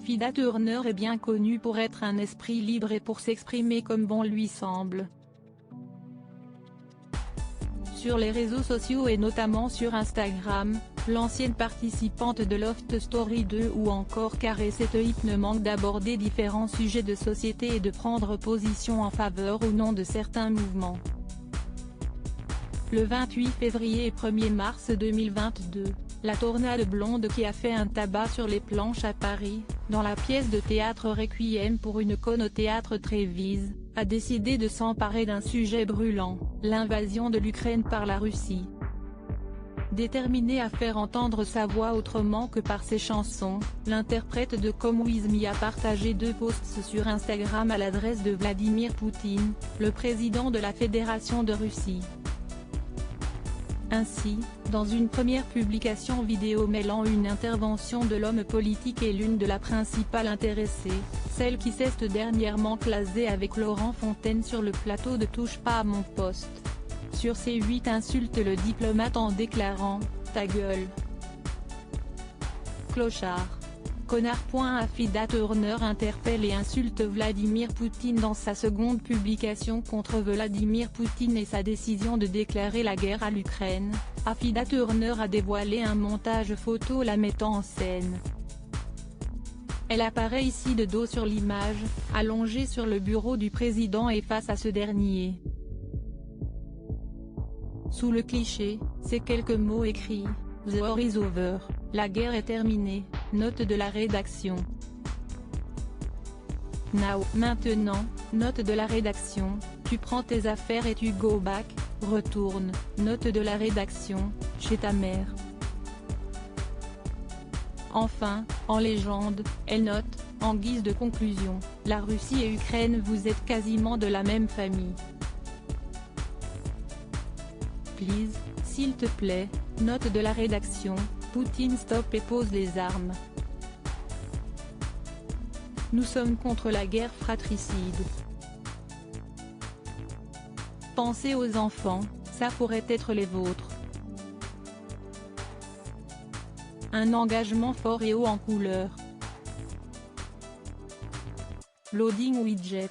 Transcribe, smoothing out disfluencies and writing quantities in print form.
Afida Turner est bien connue pour être un esprit libre et pour s'exprimer comme bon lui semble. Sur les réseaux sociaux et notamment sur Instagram, l'ancienne participante de Loft Story 2 ou encore Carré Cette Hip ne manque d'aborder différents sujets de société et de prendre position en faveur ou non de certains mouvements. Le 28 février et 1er mars 2022, la tornade blonde qui a fait un tabac sur les planches à Paris, dans la pièce de théâtre Requiem pour une conne au théâtre Trévise, a décidé de s'emparer d'un sujet brûlant, l'invasion de l'Ukraine par la Russie. Déterminée à faire entendre sa voix autrement que par ses chansons, l'interprète de Come With Me a partagé 2 posts sur Instagram à l'adresse de Vladimir Poutine, le président de la Fédération de Russie. Ainsi, dans une première publication vidéo mêlant une intervention de l'homme politique et l'une de la principale intéressée, celle qui s'est dernièrement classée avec Laurent Fontaine sur le plateau de Touche pas à mon poste. Sur ces 8 insulte le diplomate en déclarant « Ta gueule ! Clochard ! Connard !» Afida Turner interpelle et insulte Vladimir Poutine dans sa seconde publication contre Vladimir Poutine et sa décision de déclarer la guerre à l'Ukraine. Afida Turner a dévoilé un montage photo la mettant en scène. Elle apparaît ici de dos sur l'image, allongée sur le bureau du président et face à ce dernier. Sous le cliché, ces quelques mots écrits « The war is over », la guerre est terminée, note de la rédaction. Now, maintenant, note de la rédaction, tu prends tes affaires et tu go back, retourne, note de la rédaction, chez ta mère. Enfin, en légende, elle note, en guise de conclusion, la Russie et Ukraine vous êtes quasiment de la même famille. Please, s'il te plaît, note de la rédaction, Poutine stop et pose les armes. Nous sommes contre la guerre fratricide. Pensez aux enfants, ça pourrait être les vôtres. Un engagement fort et haut en couleur. Loading widget.